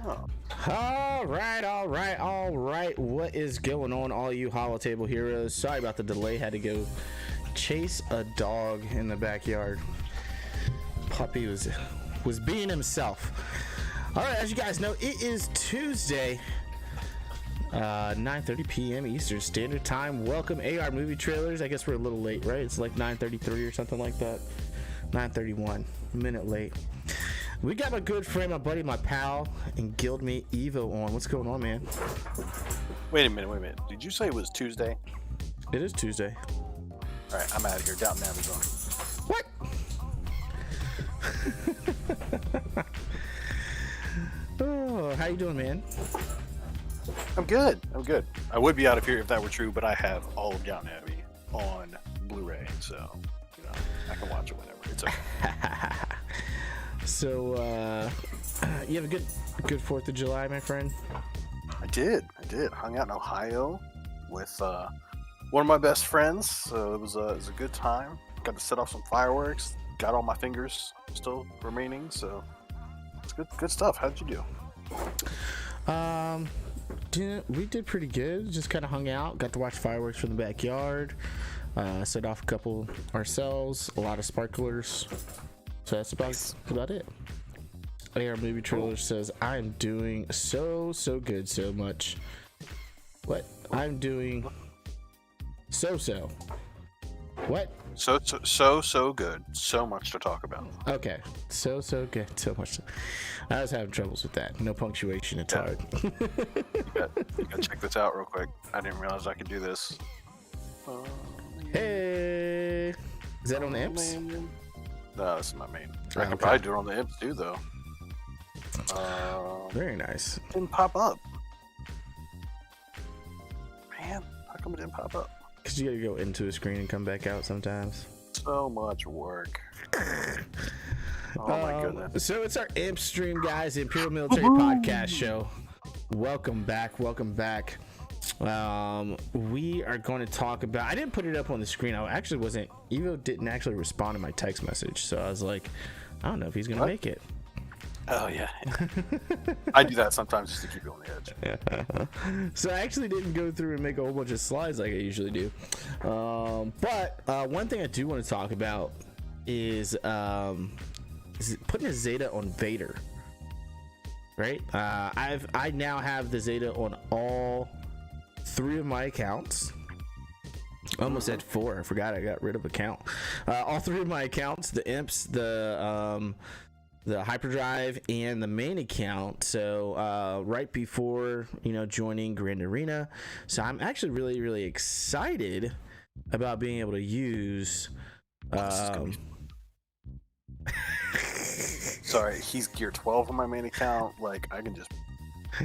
Oh. All right. What is going on, all you hollow table heroes? Sorry about the delay. Had to go chase a dog in the backyard. Puppy was being himself. All right, as you guys know, it is Tuesday, 9:30 p.m. Eastern Standard Time. Welcome, AR Movie Trailers. I guess we're a little late, right? It's like 9:33 or something like that. 9:31, a minute late. We got my good friend, my buddy, my pal, and Guildmate Evo on. What's going on, man? Wait a minute. Did you say it was Tuesday? It is Tuesday. All right, I'm out of here. Downton Abbey's on. What? Oh, how you doing, man? I'm good. I would be out of here if that were true, but I have all of Downton Abbey on Blu-ray, so I can watch it whenever. It's okay. So, you have a good 4th of July, my friend? I did. Hung out in Ohio with one of my best friends, so it was a good time. Got to set off some fireworks. Got all my fingers still remaining, so it's good stuff. How'd you do? We did pretty good. Just kind of hung out. Got to watch fireworks from the backyard. Set off a couple ourselves. A lot of sparklers. So that's about it. AR Movie Trailer says, I'm doing so good, so much. What? I'm doing so. What? So good. So much to talk about. Okay. So good, so much. I was having troubles with that. No punctuation, it's hard. You gotta check this out real quick. I didn't realize I could do this. Hey! Is that on the IMPS? No, this is my main. I can probably do it on the IMPS too, though. Very nice. It didn't pop up. Man, how come it didn't pop up? Because you gotta go into a screen and come back out sometimes. So much work. Oh my goodness. So it's our IMPS stream, guys. The Imperial Military Podcast Show. Welcome back. We are going to talk about. I didn't put it up on the screen. Evo didn't actually respond to my text message, so I was like, I don't know if he's gonna make it. Oh yeah. I do that sometimes just to keep you on the edge. So I actually didn't go through and make a whole bunch of slides like I usually do. But one thing I do want to talk about is putting a Zeta on Vader. Right? I now have the Zeta on all 3 of my accounts. Almost at 4. I forgot I got rid of a count. All 3 of my accounts, the IMPS, the hyperdrive, and the main account. So right before joining Grand Arena, so I'm actually really excited about being able to use Sorry, he's gear 12 on my main account. Like, I can just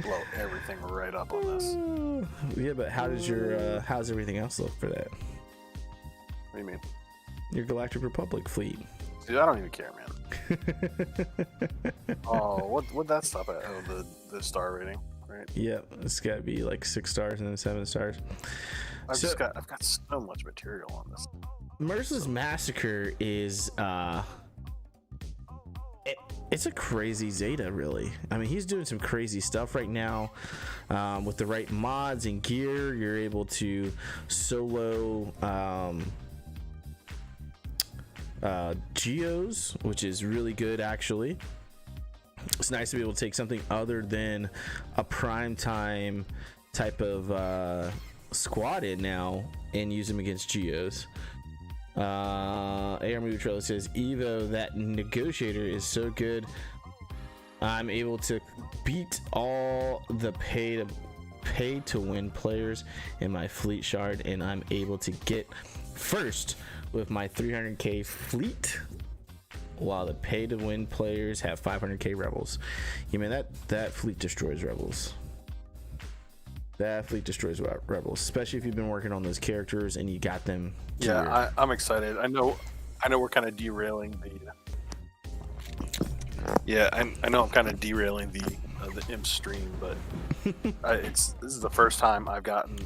blow everything right up on this. Yeah, but how's everything else look for that? What do you mean? Your Galactic Republic fleet. Dude, I don't even care, man. Oh, what'd that stop at? Oh, the star rating, right? Yeah, it's got to be like 6 stars and then 7 stars. I've got so much material on this. Merciless Massacre is it's a crazy Zeta, really. I mean, he's doing some crazy stuff right now. With the right mods and gear, you're able to solo Geos, which is really good, actually. It's nice to be able to take something other than a primetime type of squad in now and use them against Geos. AR Movie Trailer says, Evo, that negotiator is so good. I'm able to beat all the pay to win players in my fleet shard, and I'm able to get first with my 300k fleet, while the pay to win players have 500k rebels. You mean that fleet destroys rebels. That fleet destroys rebels, especially if you've been working on those characters and you got them. Yeah, I'm excited. I know we're kind of derailing the. Yeah, I know I'm kind of derailing the IMP stream, but this is the first time I've gotten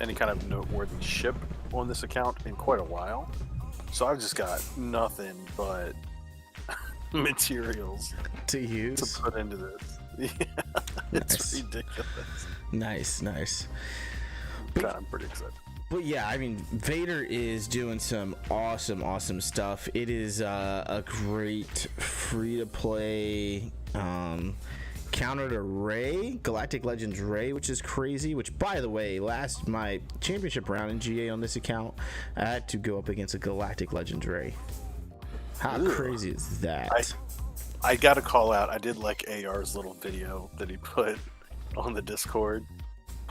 any kind of noteworthy ship on this account in quite a while. So I've just got nothing but materials to use to put into this. Yeah, it's ridiculous. Nice. God, I'm pretty excited. But yeah, I mean, Vader is doing some awesome stuff. It is a great free-to-play counter to Rey, Galactic Legends Rey, which is crazy. Which, by the way, my championship round in GA on this account, I had to go up against a Galactic Legends Rey. How crazy is that? I got to call out, I did like AR's little video that he put on the Discord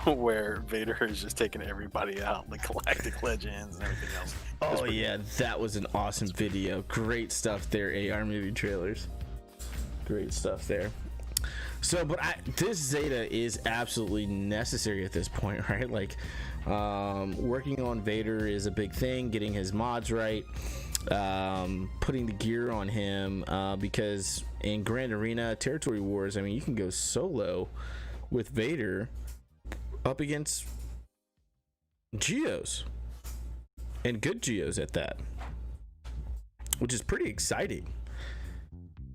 where Vader is just taking everybody out, like Galactic Legends and everything else. Oh yeah, that was an awesome video. Great stuff there, AR movie trailers. Great stuff there. So, but this Zeta is absolutely necessary at this point, right? Like, working on Vader is a big thing, getting his mods right, putting the gear on him, because in Grand Arena Territory Wars, I mean, you can go solo with Vader up against Geos, and good Geos at that, which is pretty exciting.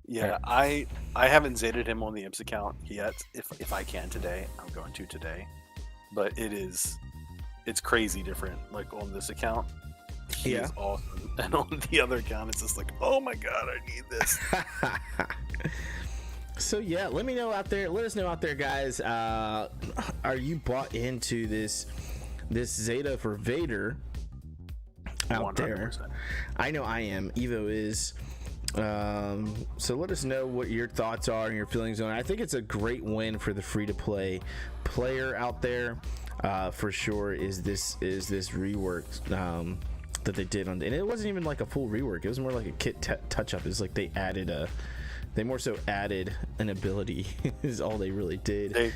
Yeah, I haven't Zetaed him on the IMPS account yet. If I can today, I'm going to today. But it's crazy different. Like on this account, he's awesome, and on the other account, it's just like, oh my god, I need this. So yeah, let me know out there. Let us know out there, guys. Are you bought into this Zeta for Vader out 100%. There? I know I am. Evo is. So let us know what your thoughts are and your feelings on it. I think it's a great win for the free-to-play player out there. For sure, is this rework that they did on, and it wasn't even like a full rework. It was more like a kit touch-up. It's like they more so added an ability. Is all they really did.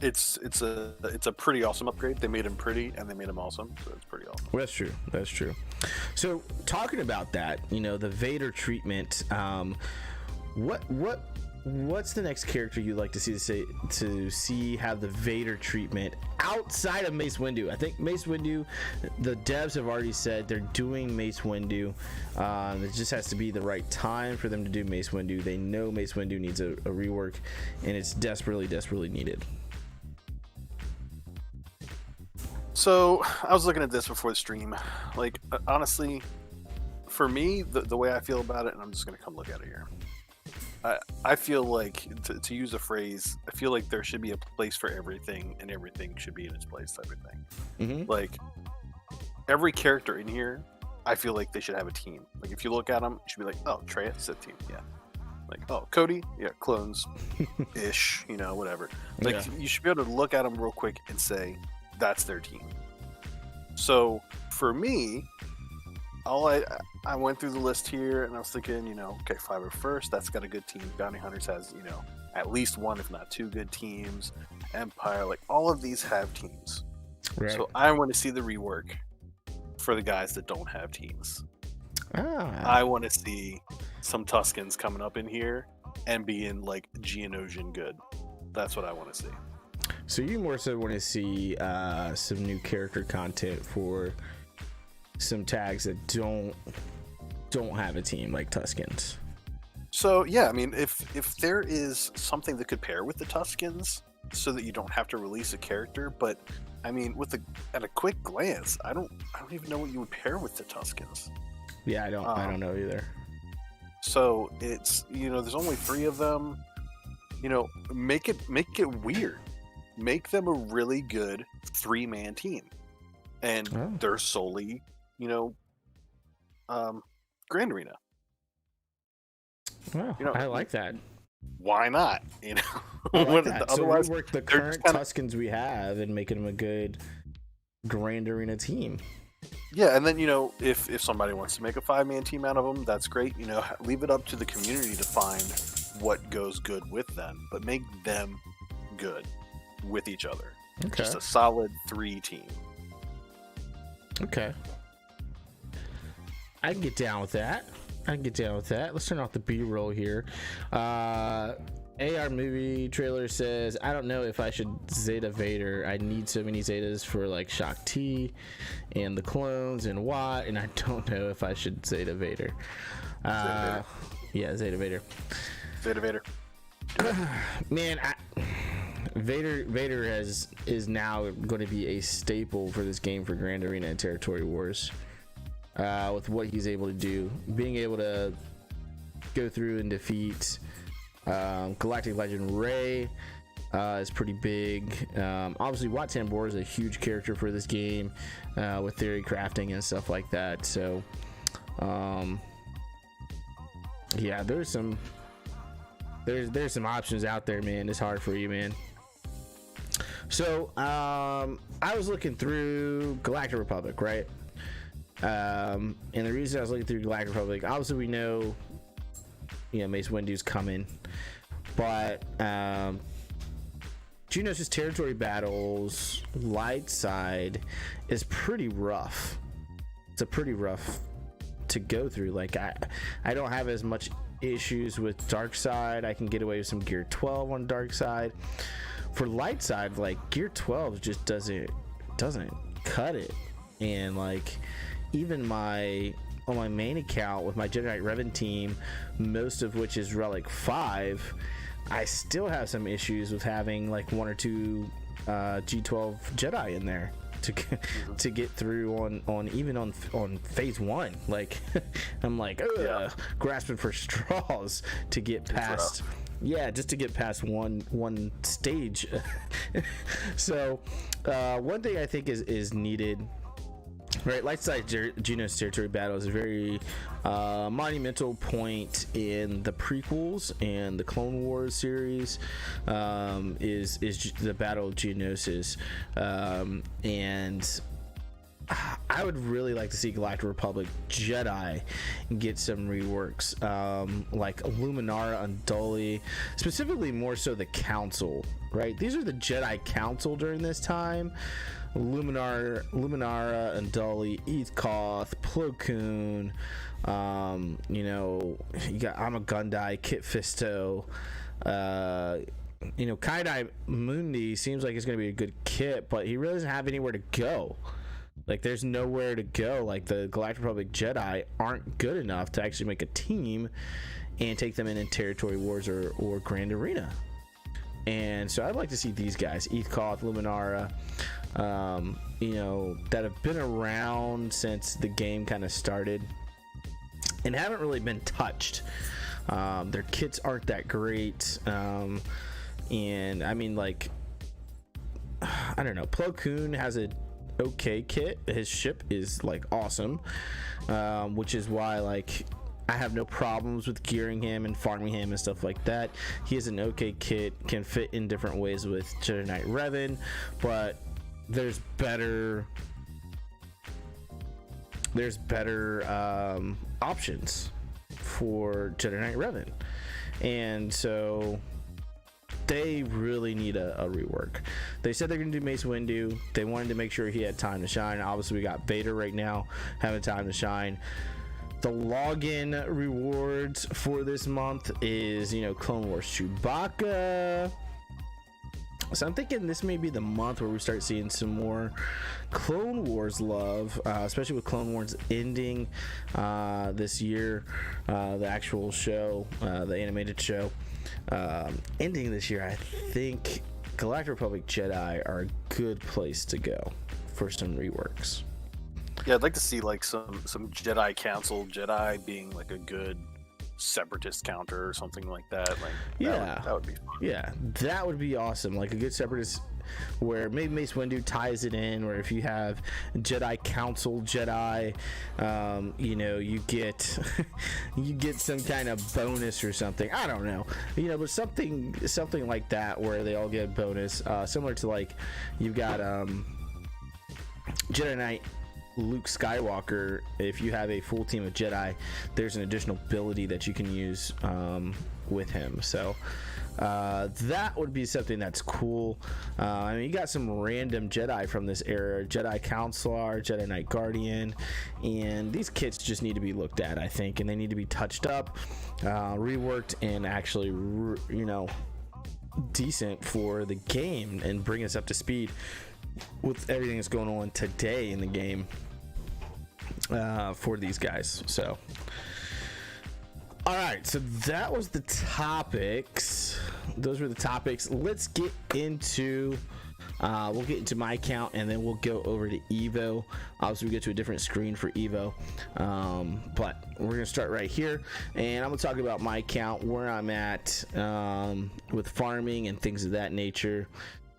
It's a pretty awesome upgrade. They made him pretty and they made him awesome, so it's pretty awesome. Well, that's true. So talking about that, the Vader treatment, what's the next character you'd like to see have the Vader treatment outside of Mace Windu? I think Mace Windu, the devs have already said they're doing Mace Windu. It just has to be the right time for them to do Mace Windu. They know Mace Windu needs a rework, and it's desperately needed. So I was looking at this before the stream. Like, honestly, for me, the way I feel about it, and I'm just going to come look at it here. I feel like, to use a phrase, I feel like there should be a place for everything, and everything should be in its place type of thing. Mm-hmm. Like, every character in here, I feel like they should have a team. Like, if you look at them, you should be like, oh, Traya, Sith team, yeah. Like, oh, Cody, yeah, clones-ish, whatever. Like, you should be able to look at them real quick and say, that's their team. So for me, I went through the list here and I was thinking, okay, Fiverr first, that's got a good team. Bounty Hunters has, at least one, if not two good teams. Empire, like all of these have teams. Right. So I want to see the rework for the guys that don't have teams. I want to see some Tuskens coming up in here and being like Geonosian good. That's what I want to see. So you more so want to see some new character content for some tags that don't have a team, like Tuskens. So yeah, I mean, if there is something that could pair with the Tuskens, so that you don't have to release a character, but I mean, at a quick glance, I don't even know what you would pair with the Tuskens. Yeah, I don't know either. So it's there's only 3 of them. Make it weird. Make them a really good 3-man team, and they're solely, Grand Arena. Wow, I like that. Why not? I like that. Otherwise, so we work the current Tuskens we have and making them a good Grand Arena team. Yeah, and then if somebody wants to make a 5-man team out of them, that's great. Leave it up to the community to find what goes good with them, but make them good with each other. Okay. Just a solid 3 team. Okay. I can get down with that. Let's turn off the B-roll here. AR movie trailer says, I don't know if I should Zeta Vader. I need so many Zetas for like Shock T and the clones and Watt, and I don't know if I should Zeta Vader. Yeah, Zeta Vader. Zeta Vader. Man, Vader is now going to be a staple for this game for Grand Arena and Territory Wars. With what he's able to do, being able to go through and defeat Galactic Legend Rey is pretty big. Obviously, Wat Tambor is a huge character for this game with theory crafting and stuff like that. So, yeah, there's some options out there, man. It's hard for you, man. So, I was looking through Galactic Republic, right? And the reason I was looking through Galactic Republic, obviously we know, Mace Windu's coming, but Geonosis territory battles light side is pretty rough. It's a pretty rough to go through. Like I don't have as much issues with dark side. I can get away with some gear 12 on dark side. For light side, like gear 12 just doesn't cut it. And like even on my main account with my Jedi Knight Revan team, most of which is Relic 5, I still have some issues with having like one or two G12 Jedi in there to get through on phase 1. Like I'm like grasping for straws to get past. Yeah, just to get past one stage. So one thing I think is needed. Right, light side Geonosis territory battle is a very monumental point in the prequels and the Clone Wars series. Is the Battle of Geonosis, and I would really like to see Galactic Republic Jedi get some reworks, like Luminara Unduli, specifically more so the Council. Right, these are the Jedi Council during this time. Luminara, Unduli, Ethkoth, Plo Koon, you got Amagundai, Kit Fisto, Kaidai Mundi seems like it's going to be a good kit, but he really doesn't have anywhere to go. Like, there's nowhere to go. Like, the Galactic Republic Jedi aren't good enough to actually make a team and take them in Territory Wars or Grand Arena. And so I'd like to see these guys, Ethkoth, Luminara, that have been around since the game kind of started and haven't really been touched. Their kits aren't that great. And I mean, like, I don't know. Plo Koon has a okay kit. His ship is like awesome, which is why like I have no problems with gearing him and farming him and stuff like that. He has an okay kit, can fit in different ways with Jedi Knight Revan, but there's better options for Jedi Knight Revan, and so they really need a rework. They said they're going to do Mace Windu. They wanted to make sure he had time to shine. Obviously, we got Vader right now having time to shine. The login rewards for this month is, Clone Wars Chewbacca. So I'm thinking this may be the month where we start seeing some more Clone Wars love, especially with Clone Wars ending this year, the actual show, the animated show. Ending this year, I think Galactic Republic Jedi are a good place to go for some reworks. Yeah, I'd like to see like some Jedi Council Jedi being like a good separatist counter or something like that. Like, that would be fun. Yeah, that would be awesome. Like a good separatist where maybe Mace Windu ties it in, or if you have Jedi Council Jedi, you get you get some kind of bonus or something. I don't know, but something like that where they all get a bonus, similar to like you've got Jedi Knight Luke Skywalker. If you have a full team of Jedi, there's an additional ability that you can use with him. So that would be something that's cool. I mean, you got some random Jedi from this era, Jedi Counselor, Jedi Knight Guardian, and these kits just need to be looked at, I think, and they need to be touched up, reworked, and actually decent for the game and bring us up to speed with everything that's going on today in the game for these guys. So All right, so that was the topics. Those were the topics. Let's get into we'll get into my account, and then we'll go over to Evo. Obviously, we go to a different screen for Evo, but we're gonna start right here, and I'm gonna talk about my account, where I'm at with farming and things of that nature.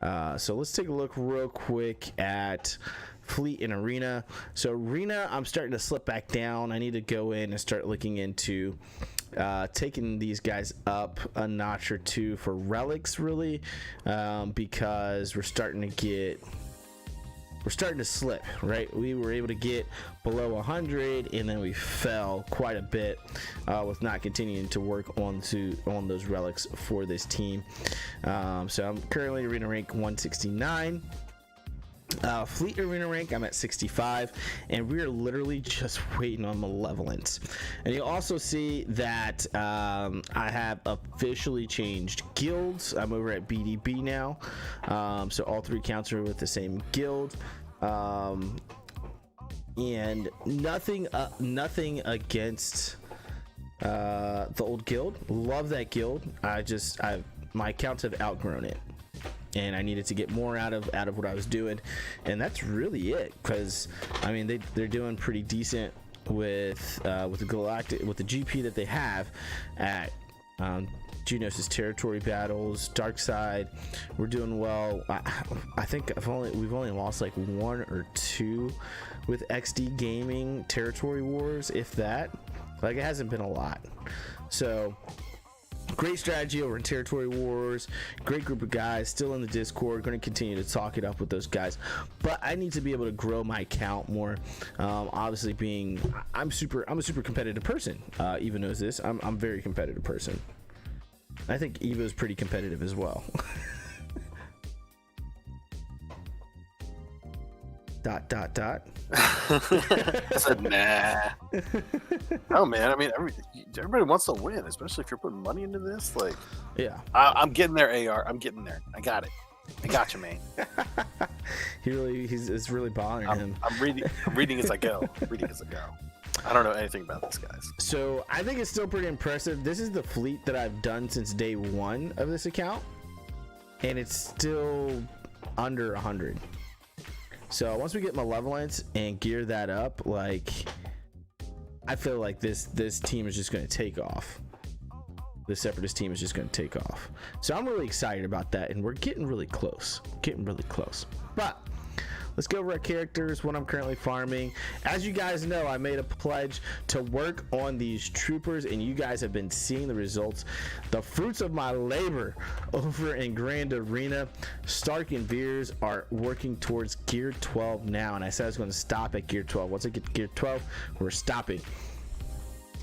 So let's take a look real quick at Fleet and Arena. So Arena, I'm starting to slip back down. I need to go in and start looking into taking these guys up a notch or two for relics, really, because we're starting to slip, right? We were able to get below 100, and then we fell quite a bit with not continuing to work on those relics for this team. So I'm currently arena rank 169. Fleet arena rank, I'm at 65, and we're literally just waiting on malevolence. And you'll also see that I have officially changed guilds. I'm over at BDB now, so all three accounts are with the same guild. And nothing against the old guild. Love that guild. My accounts have outgrown it, and I needed to get more out of what I was doing, and that's really it. Because I mean, they're doing pretty decent with the galactic, with the GP that they have at Geonosis territory battles, dark side. We're doing well. I think we've only lost like 1 or 2 with XD Gaming territory wars, if that. Like, it hasn't been a lot. So great strategy over in territory wars. Great group of guys still in the Discord. Going to continue to talk it up with those guys, but I need to be able to grow my account more. Obviously, I'm a super competitive person. Evo knows this. I'm a very competitive person. I think Evo's pretty competitive as well. dot. I said, nah. Oh, man. I mean, everybody wants to win, especially if you're putting money into this. Like, yeah. I'm getting there, AR. I'm getting there. I got it. I got you, man. It's really bothering him. I'm reading as I go. I don't know anything about this, guys. So I think it's still pretty impressive. This is the fleet that I've done since day 1 of this account, and it's still under 100. So once we get malevolence and gear that up, like, I feel like this team is just going to take off. The Separatist team is just going to take off. So I'm really excited about that, and we're getting really close. But let's go over our characters, what I'm currently farming. As you guys know, I made a pledge to work on these troopers, and you guys have been seeing the results. The fruits of my labor over in Grand Arena. Stark and Veers are working towards Gear 12 now, and I said I was going to stop at Gear 12. Once I get to Gear 12, we're stopping.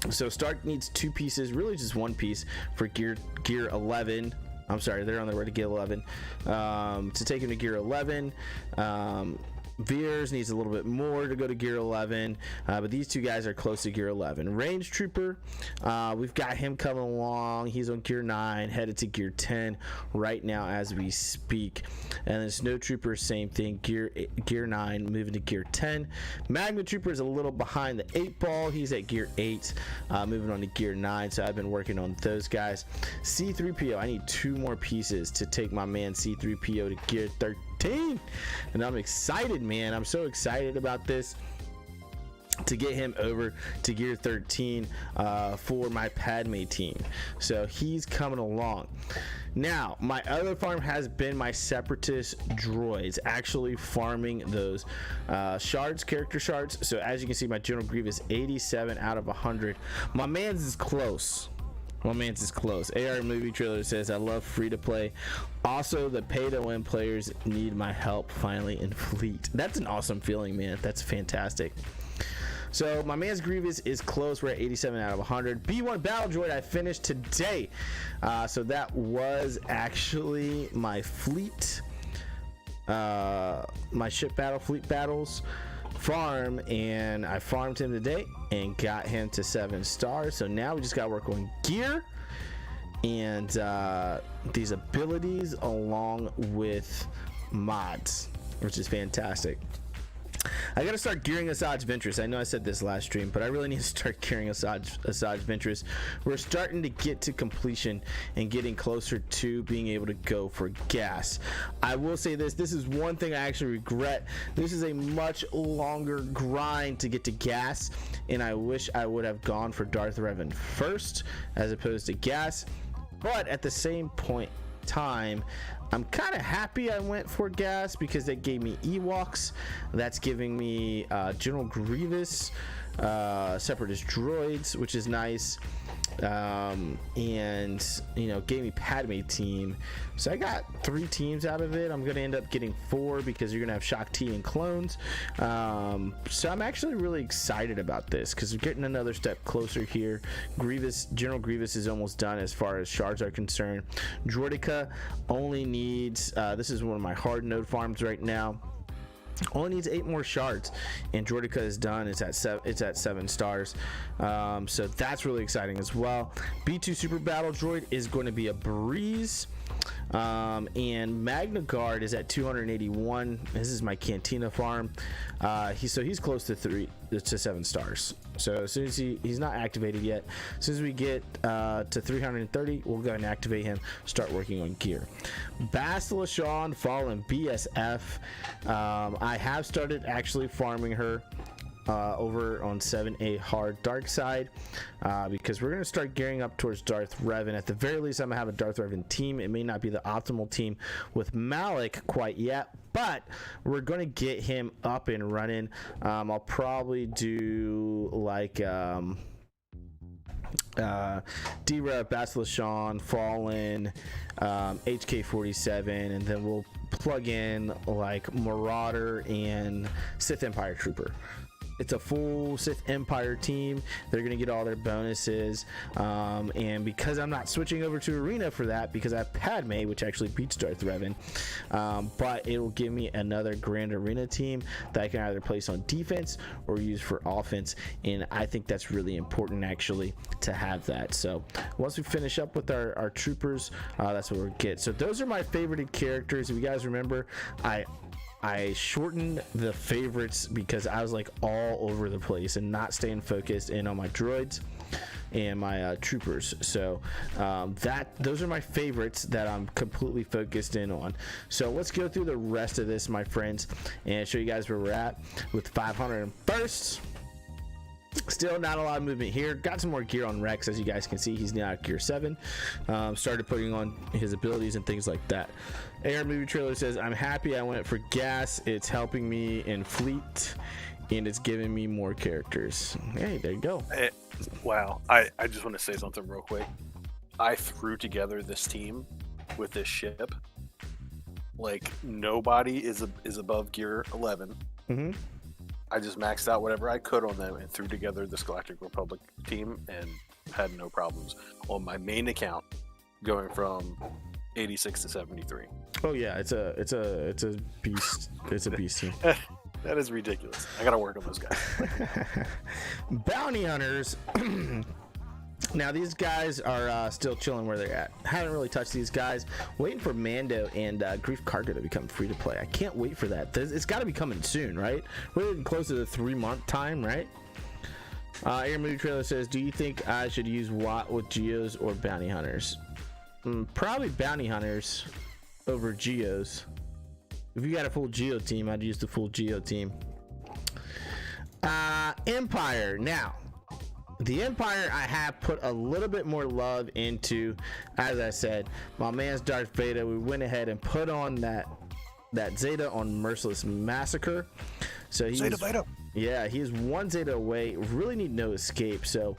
So Stark needs 2 pieces, really just 1 piece for Gear 11. I'm sorry, they're on their way to Gear 11. To take him to Gear 11. Veers needs a little bit more to go to Gear 11, but these 2 guys are close to Gear 11. Range Trooper, we've got him coming along. He's on Gear 9, headed to Gear 10 right now as we speak. And then Snow Trooper, same thing, Gear 9, moving to Gear 10. Magma Trooper is a little behind the 8 ball. He's at Gear 8, moving on to Gear 9, so I've been working on those guys. C-3PO, I need 2 more pieces to take my man C-3PO to Gear 13, and I'm excited, man. I'm so excited about this, to get him over to Gear 13 for my Padme team. So he's coming along. Now, my other farm has been my Separatist droids, actually farming those shards, character shards. So as you can see, my General Grievous 87 out of 100. My man's is close. AR movie trailer says, I love free to play. Also, the pay to win players need my help finally in Fleet. That's an awesome feeling, man. That's fantastic. So my man's Grievous is close. We're at 87 out of 100. B1 Battle Droid I finished today. So that was actually my fleet, my ship battle, fleet battles farm, and I farmed him today and got him to 7 stars. So now we just got to work on gear and these abilities along with mods, which is fantastic. I gotta start gearing Asajj Ventress. I know I said this last stream, but I really need to start gearing Asajj Ventress. We're starting to get to completion and getting closer to being able to go for gas. I will say this is one thing I actually regret. This is a much longer grind to get to gas, and I wish I would have gone for Darth Revan first as opposed to gas. But at the same point time, I'm kind of happy I went for gas because that gave me Ewoks. That's giving me General Grievous, Separatist droids, which is nice, and gave me Padme team. So I got 3 teams out of it. I'm gonna end up getting 4 because you're gonna have Shaak Ti and clones. So I'm actually really excited about this because we're getting another step closer here. General Grievous is almost done as far as shards are concerned. Droideka only needs this is one of my hard node farms right now. Only needs 8 more shards, and Droideka is done. It's at 7 stars, so that's really exciting as well. B2 Super Battle Droid is going to be a breeze, and Magna Guard is at 281. This is my Cantina farm. He's close to 7 stars. So as soon as he's not activated yet, as soon as we get to 330, we'll go and activate him, start working on gear. Bastila Shaw Fallen BSF. I have started actually farming her over on 7A hard dark side because we're going to start gearing up towards Darth Revan. At the very least, I'm going to have a Darth Revan team. It may not be the optimal team with Malik quite yet, but we're going to get him up and running. I'll probably do like D-Rev, Bastila Shaw, Fallen, HK-47, and then we'll plug in like Marauder and Sith Empire Trooper. It's a full Sith Empire team. They're going to get all their bonuses. And because I'm not switching over to Arena for that, because I have Padme, which actually beats Darth Revan, but it will give me another Grand Arena team that I can either place on defense or use for offense. And I think that's really important, actually, to have that. So once we finish up with our troopers, that's what we'll get. So those are my favorited characters. If you guys remember, I shortened the favorites because I was like all over the place and not staying focused in on my droids and my troopers. So those are my favorites that I'm completely focused in on. So let's go through the rest of this, my friends, and show you guys where we're at with 501st. Still not a lot of movement here. Got some more gear on Rex, as you guys can see. He's now at gear 7. Started putting on his abilities and things like that. Air Movie Trailer says, I'm happy I went for gas. It's helping me in fleet, and it's giving me more characters. Hey, there you go. Wow. I just want to say something real quick. I threw together this team with this ship. Like, nobody is above gear 11. Mm-hmm. I just maxed out whatever I could on them and threw together this Galactic Republic team and had no problems on my main account, going from 86 to 73. Oh yeah, it's a beast. It's a beast team. That is ridiculous. I gotta work on those guys. Bounty hunters. Now these guys are still chilling where they're at. Haven't really touched these guys. Waiting for Mando and Grief Cargo to become free to play. I can't wait for that. It's got to be coming soon, right? We're getting close to the 3-month time, right? Air Movie Trailer says, do you think I should use Watt with Geos or Bounty Hunters? Probably Bounty Hunters over Geos. If you got a full Geo team, I'd use the full Geo team. Empire. Now, the Empire I have put a little bit more love into. As I said, my man's Darth Vader. We went ahead and put on that Zeta on Merciless Massacre. So he's Zeta Vader. Yeah, he's 1 Zeta away. Really need no escape. So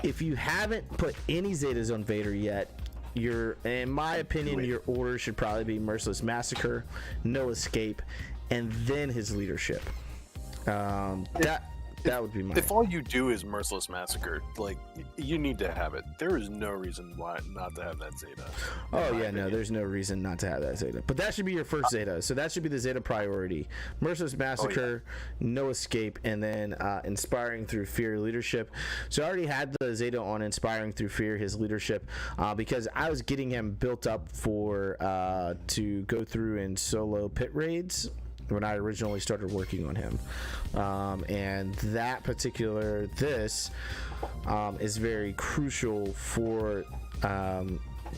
if you haven't put any Zetas on Vader yet, in my opinion, your order should probably be Merciless Massacre, no escape, and then his leadership. That would be mine. If all you do is Merciless Massacre, like, you need to have it. There is no reason why not to have that Zeta. Oh yeah, no, there's no reason not to have that Zeta. But that should be your first Zeta. So that should be the Zeta priority. Merciless Massacre, no escape, and then Inspiring Through Fear leadership. So I already had the Zeta on Inspiring Through Fear, his leadership, because I was getting him built up for to go through and solo pit raids. when I originally started working on him. And that particular is very crucial for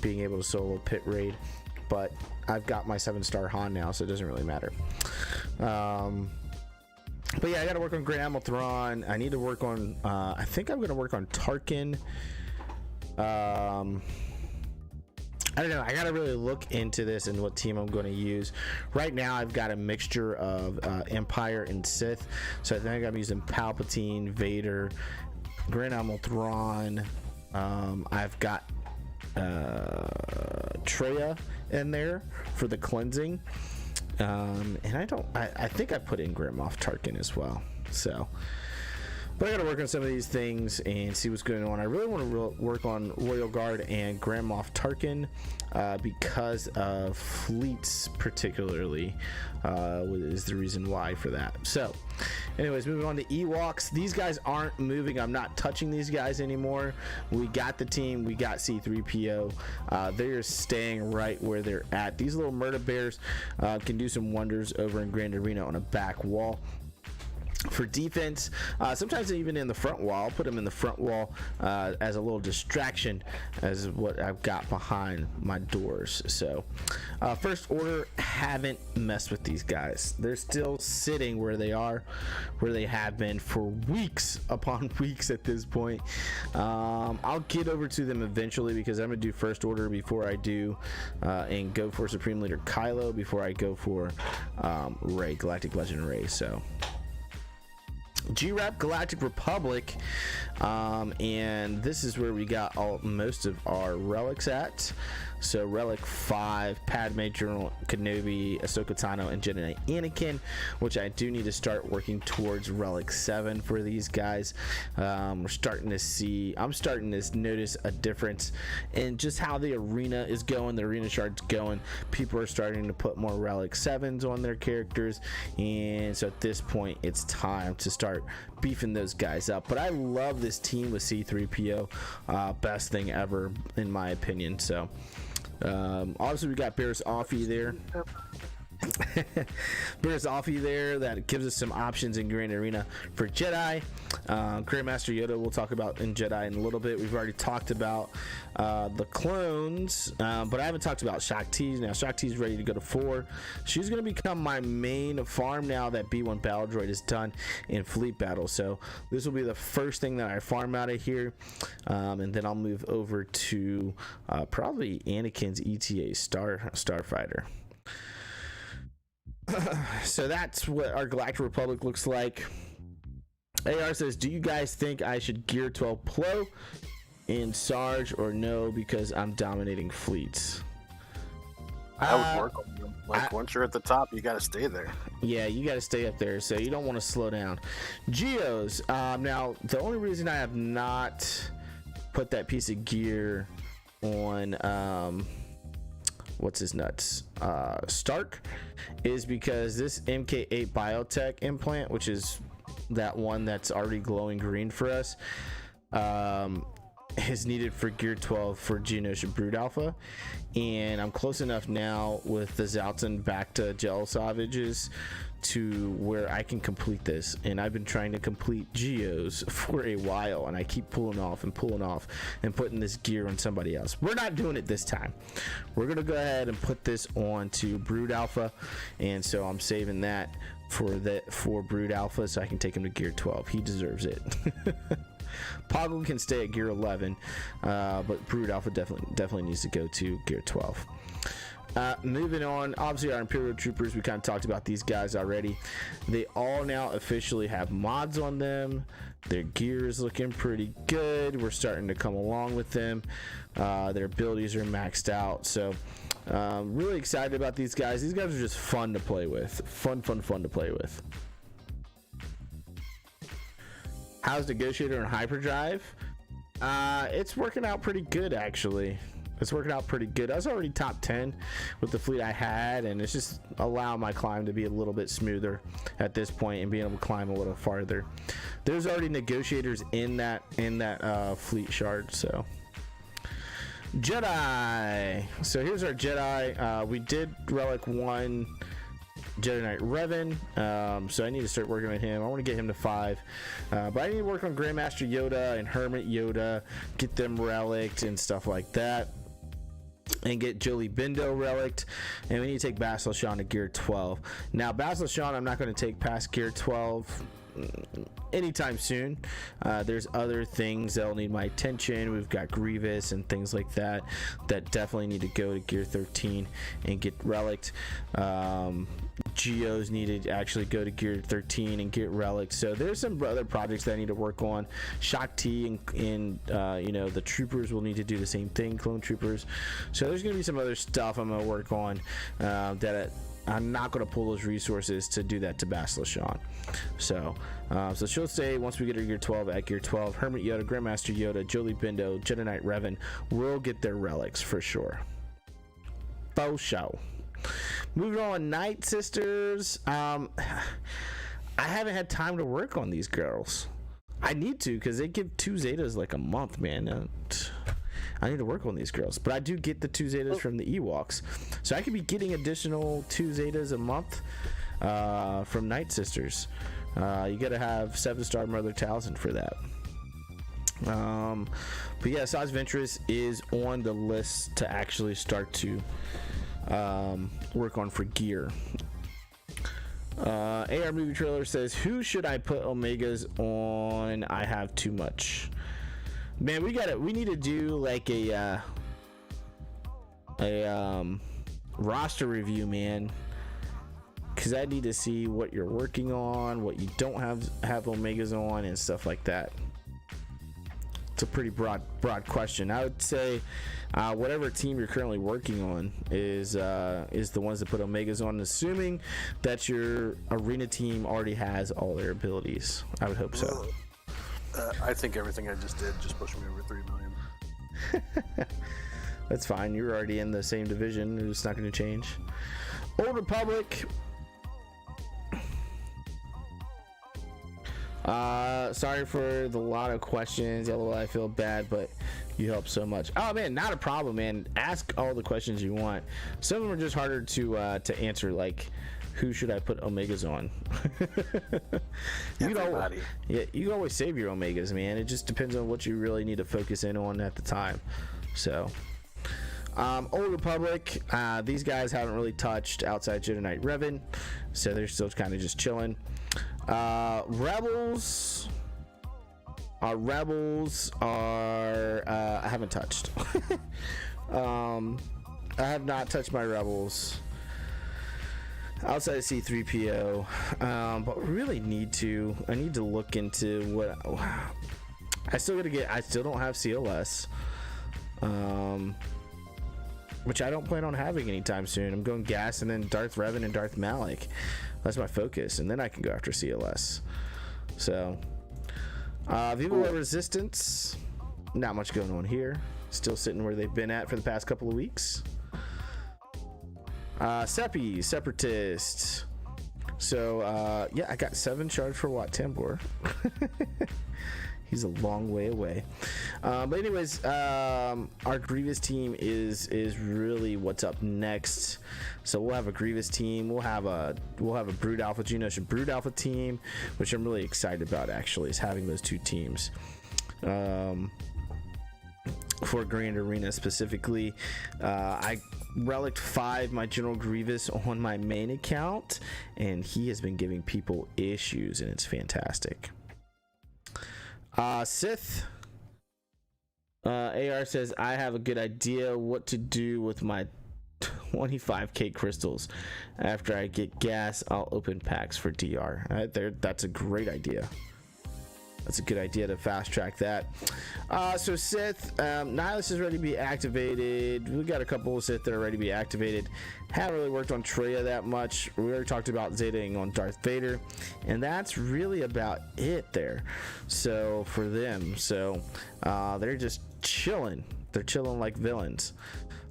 being able to solo pit raid, but I've got my 7-star Han now, so it doesn't really matter. But yeah, I got to work on Grand Admiral Thrawn. I need to work on I think I'm going to work on Tarkin. I don't know. I got to really look into this and what team I'm going to use. Right now, I've got a mixture of Empire and Sith. So I think I'm using Palpatine, Vader, Grand Admiral Thrawn. I've got Traya in there for the cleansing. And I think I put in Grand Moff Tarkin as well. So, but I got to work on some of these things and see what's going on. I really want to work on Royal Guard and Grand Moff Tarkin because of fleets, particularly, is the reason why for that. So, anyways, moving on to Ewoks. These guys aren't moving. I'm not touching these guys anymore. We got the team. We got C-3PO. They're staying right where they're at. These little murder bears can do some wonders over in Grand Arena on a back wall. For defense, sometimes even in the front wall. I'll put them in the front wall as a little distraction as what I've got behind my doors. So First Order haven't messed with these guys. They're still sitting where they are, where they have been for weeks upon weeks at this point. I'll get over to them eventually because I'm going to do First Order before I do and go for Supreme Leader Kylo before I go for Rey, Galactic Legend Rey. So GRAP Galactic Republic, and this is where we got most of our relics at. So Relic 5, Padme, General Kenobi, Ahsoka Tano, and Jedi Anakin, which I do need to start working towards Relic 7 for these guys. I'm starting to notice a difference in just how the arena is going, the arena shard's going. People are starting to put more Relic 7s on their characters, and so at this point it's time to start beefing those guys up. But I love this team with C-3PO, best thing ever in my opinion. So obviously we got Barriss Offee there. Barriss Offee there, that gives us some options in Grand Arena for Jedi. Grandmaster Yoda we'll talk about in Jedi in a little bit. We've already talked about the clones, but I haven't talked about Shakti. Now Shakti's ready to go to 4. She's going to become my main farm now that B1 Battle Droid is done in Fleet Battle. So this will be the first thing that I farm out of here, and then I'll move over to probably Anakin's ETA Starfighter. So that's what our Galactic Republic looks like. AR says, do you guys think I should gear 12 Plo in Sarge or no because I'm dominating fleets? I would work on them. Once you're at the top, you got to stay there. Yeah, you got to stay up there, so you don't want to slow down. Geos. Now, the only reason I have not put that piece of gear on what's his nuts Stark is because this MK8 biotech implant, which is that one that's already glowing green for us, is needed for gear 12 for Geonosia Brood Alpha, and I'm close enough now with the Zaltan back to Gel Savages to where I can complete this. And I've been trying to complete Geos for a while, and I keep pulling off and putting this gear on somebody else. We're not doing it this time. We're gonna go ahead and put this on to Brood Alpha, and so I'm saving that for Brood Alpha so I can take him to gear 12. He deserves it. Poggle can stay at gear 11, but Brood Alpha definitely needs to go to gear 12. Moving on, obviously our Imperial Troopers, we kind of talked about these guys already. They all now officially have mods on them. Their gear is looking pretty good. We're starting to come along with them. Their abilities are maxed out. So really excited about these guys. These guys are just fun to play with. Fun to play with. How's Negotiator and Hyperdrive? It's working out pretty good, actually. It's working out pretty good. I was already top 10 with the fleet I had, and it's just allowing my climb to be a little bit smoother at this point and being able to climb a little farther. There's already negotiators in that fleet shard. So Jedi. So here's our Jedi. We did Relic 1 Jedi Knight Revan, so I need to start working on him. I want to get him to 5, but I need to work on Grandmaster Yoda and Hermit Yoda, get them relicked and stuff like that, and get Jolie Bindo relicked, and we need to take Basil Sean to gear 12. Now Basil Sean I'm not going to take past gear 12 anytime soon. There's other things that'll need my attention. We've got Grievous and things like that definitely need to go to gear 13 and get relicked. Geos need to actually go to gear 13 and get relics. So there's some other projects that I need to work on. Shakti and the troopers will need to do the same thing, clone troopers. So there's going to be some other stuff I'm going to work on that I'm not going to pull those resources to do that to Basil Sean. So she'll say once we get her gear 12, at gear 12, Hermit Yoda, Grandmaster Yoda, Jolie Bindo, Jedi Knight Revan will get their relics for sure. Faux show. Moving on, Night Sisters. I haven't had time to work on these girls. I need to, because they give 2 Zetas like a month, man. I need to work on these girls, but I do get the 2 Zetas from the Ewoks, so I could be getting additional 2 Zetas a month from Night Sisters. You gotta have 7-star Mother Talzin for that. But yeah, Saz Ventress is on the list to actually start to work on for gear. AR Movie Trailer says, who should I put Omegas on? I have too much. Man, we need to do like a roster review, man, because I need to see what you're working on, what you don't have Omegas on, and stuff like that. It's a pretty broad question. I would say whatever team you're currently working on is the ones that put Omegas on, assuming that your arena team already has all their abilities. I would hope so. I think everything I just did just pushed me over 3 million. That's fine. You're already in the same division. It's not going to change. Old Republic. Sorry for the lot of questions. LOL, I feel bad, but you help so much. Oh man, not a problem, man. Ask all the questions you want. Some of them are just harder to answer, like who should I put Omegas on? Everybody. You can always save your Omegas, man. It just depends on what you really need to focus in on at the time. So Old Republic, these guys haven't really touched outside Jedi Knight Revan, so they're still kind of just chilling. Rebels are I haven't touched. I have not touched my Rebels outside of C-3PO, but really need to. I need to look into what I still don't have CLS, which I don't plan on having anytime soon. I'm going gas and then Darth Revan and Darth Malak. That's my focus, and then I can go after CLS. So Viva La Resistance, not much going on here. Still sitting where they've been at for the past couple of weeks. Seppi, Separatist. So yeah, I got 7 charged for Wat Tambor. He's a long way away. But anyways, our Grievous team is really what's up next. So we'll have a Grievous team. We'll have a Brood Alpha, Geonosis Brood Alpha team, which I'm really excited about. Actually, is having those 2 teams. For Grand Arena specifically, I relicked 5 my General Grievous on my main account, and he has been giving people issues, and it's fantastic. Sith AR says, I have a good idea what to do with my 25k crystals. After I get gas, I'll open packs for DR. That's a great idea. That's a good idea to fast track that. So Sith, Nihilus is ready to be activated. We got a couple of Sith that are ready to be activated. Haven't really worked on Traya that much. We already talked about Zeta on Darth Vader, and that's really about it there. So for them, they're just chilling. They're chilling like villains.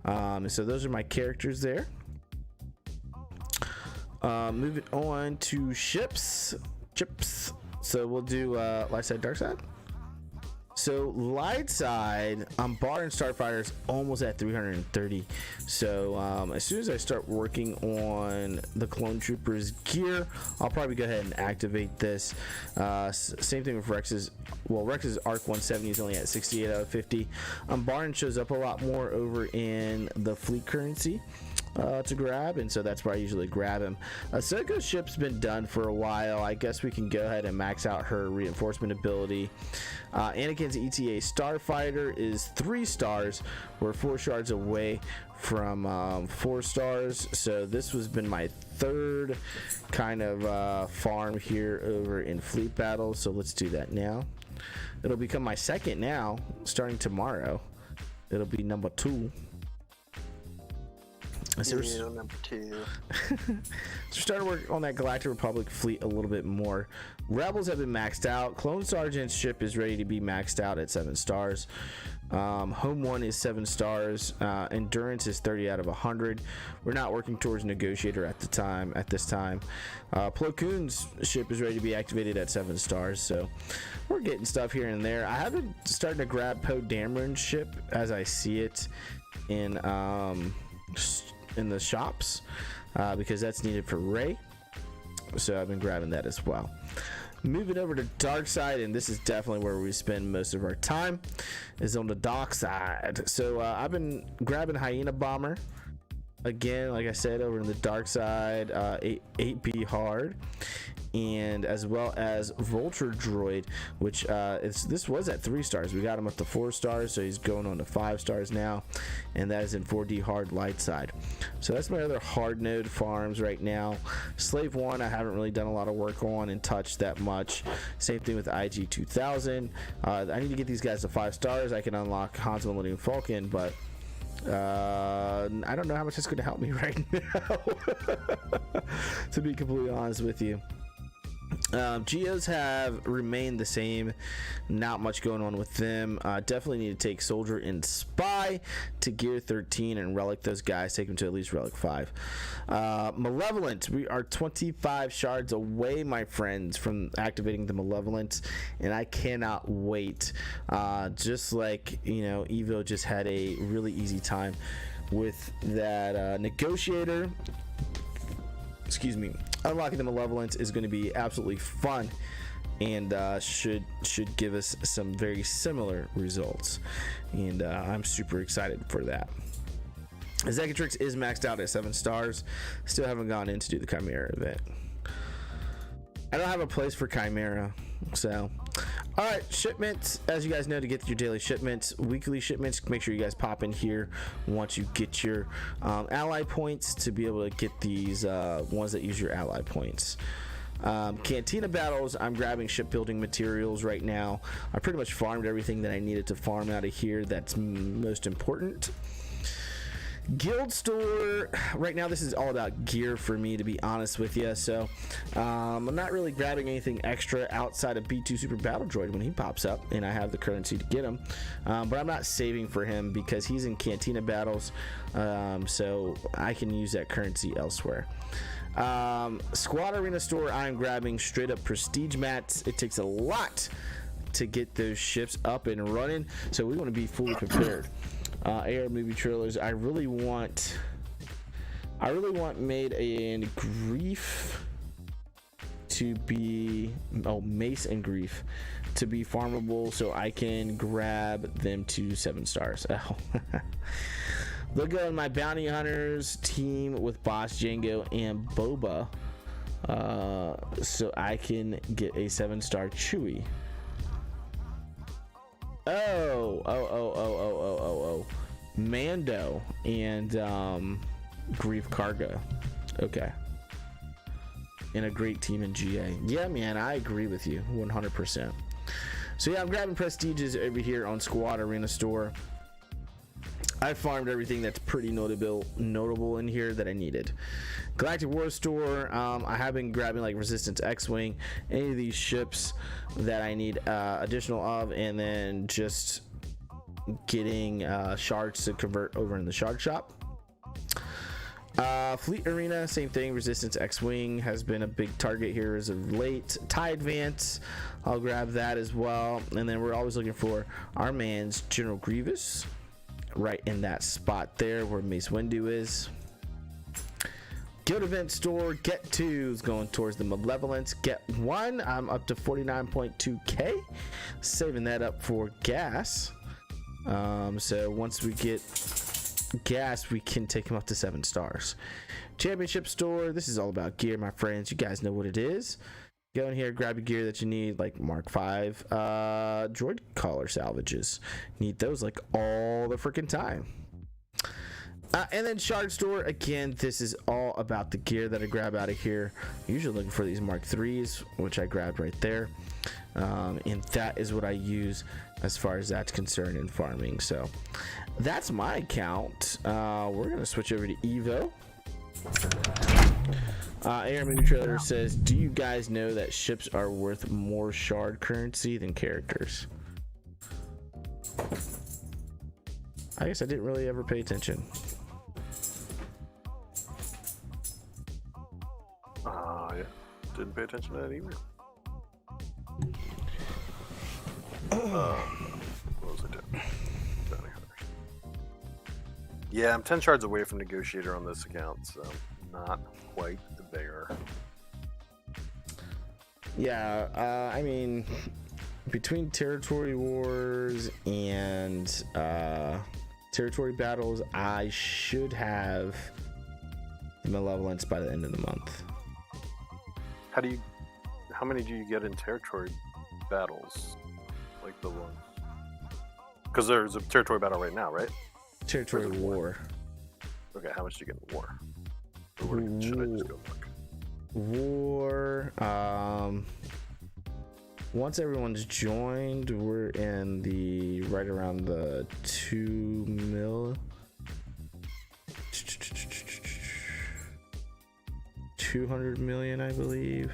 So those are my characters there. Moving on to chips. So we'll do light side, dark side. So light side, I'm barring starfighters almost at 330. So as soon as I start working on the clone troopers gear, I'll probably go ahead and activate this. Same thing with Rex's. Well, Rex's Arc 170 is only at 68 out of 50. Barn shows up a lot more over in the fleet currency to grab, and so that's where I usually grab him. Ahsoka's ship's been done for a while. I guess we can go ahead and max out her reinforcement ability. Anakin's ETA Starfighter is 3 stars. We're 4 shards away from 4 stars, so this has been my third kind of farm here over in fleet battle. So let's do that now. It'll become my second now, starting tomorrow. It'll be number 2. So number 2. So starting to work on that Galactic Republic fleet a little bit more. Rebels have been maxed out. Clone Sergeant's ship is ready to be maxed out at 7 stars. Home 1 is 7 stars. Endurance is 30 out of 100. We're not working towards Negotiator at this time. Plo Koon's ship is ready to be activated at 7 stars. So we're getting stuff here and there. I have been starting to grab Poe Dameron's ship as I see it in the shops because that's needed for Rey. So I've been grabbing that as well. Moving over to dark side, and this is definitely where we spend most of our time, is on the dark side. So I've been grabbing Hyena Bomber again, like I said, over in the dark side, 8B hard, and as well as Vulture Droid, which this was at 3 stars. We got him up to 4 stars, so he's going on to 5 stars now, and that is in 4D hard light side. So that's my other hard node farms right now. Slave 1 I haven't really done a lot of work on and touched that much. Same thing with IG 2000. I need to get these guys to 5 stars. I can unlock Han's Millennium Falcon, but I don't know how much it's going to help me right now, to be completely honest with you. Geos have remained the same, not much going on with them. Definitely need to take Soldier and Spy to gear 13 and relic those guys, take them to at least relic 5. Malevolent, we are 25 shards away, my friends, from activating the Malevolent, and I cannot wait. Just like, Evo just had a really easy time with that Negotiator. Excuse me. Unlocking the Malevolence is going to be absolutely fun, and should give us some very similar results, and I'm super excited for that. Zecatrix is maxed out at 7 stars. Still haven't gone in to do the Chimera event. I don't have a place for Chimera, so all right, shipments. As you guys know, to get your daily shipments, weekly shipments, make sure you guys pop in here once you get your ally points to be able to get these ones that use your ally points. Cantina battles, I'm grabbing shipbuilding materials right now. I pretty much farmed everything that I needed to farm out of here that's most important. Guild store, right now this is all about gear for me, to be honest with you. So I'm not really grabbing anything extra outside of B2 Super Battle Droid when he pops up and I have the currency to get him, but I'm not saving for him because he's in Cantina battles, so I can use that currency elsewhere. Squad Arena store, I'm grabbing straight up prestige mats. It takes a lot to get those ships up and running, so we want to be fully prepared. AR movie trailers, I really want Made and Grief to be Mace and Grief to be farmable, so I can grab them to 7 stars. Oh. Look at my bounty hunters team with Boss Django and Boba, so I can get a 7-star Chewie. Oh, Mando and Grief Karga. Okay. And a great team in GA. Yeah, man, I agree with you 100%. So yeah, I'm grabbing prestiges over here on Squad Arena store. I farmed everything that's pretty notable in here that I needed. Galactic War Store, I have been grabbing like Resistance X-Wing, any of these ships that I need additional of, and then just getting shards to convert over in the shard shop. Fleet Arena, same thing. Resistance X-Wing has been a big target here as of late. TIE Advance, I'll grab that as well. And then we're always looking for our man's General Grievous, right in that spot there where Mace Windu is. Guild Event Store, get 2 is going towards the Malevolence. Get 1, I'm up to 49.2k. Saving that up for gas. So once we get gas, we can take him up to 7 stars. Championship Store, this is all about gear, my friends. You guys know what it is. Go in here, grab your gear that you need, like Mark 5 droid collar salvages. Need those like all the freaking time. And then Shard Store, again, this is all about the gear that I grab out of here. I'm usually looking for these Mark 3s, which I grabbed right there. And that is what I use as far as that's concerned in farming. So that's my account. We're going to switch over to Evo. AR Movie Trailer says, do you guys know that ships are worth more shard currency than characters? I guess I didn't really ever pay attention. Yeah. Didn't pay attention to that either. What was I doing? Yeah, I'm 10 shards away from Negotiator on this account, so not quite there. Yeah, I mean, between Territory Wars and Territory Battles, I should have the Malevolence by the end of the month. How many do you get in Territory Battles? Like the one? Because there's a Territory Battle right now, right? Territory War. Okay, how much do you get in War? Or should I just go look? War, once everyone's joined, we're in the right around the 2 mil. 200 million, I believe,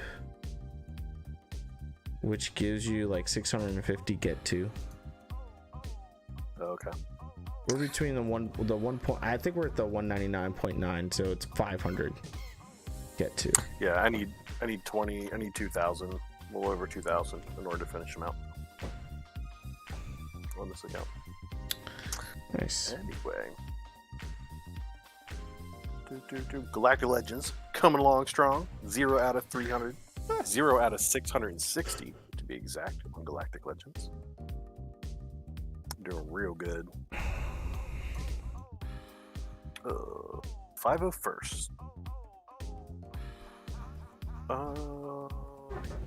which gives you like 650 get to. Okay. We're between the one point. I think we're at the 199.9, so it's 500 get to. Yeah, I need 20. I need 2,000, a little over 2,000, in order to finish them out on this account. Nice. Anyway, Galactic Legends coming along strong. 0 out of 300, 0 out of 660 to be exact on Galactic Legends. Doing real good. 501st.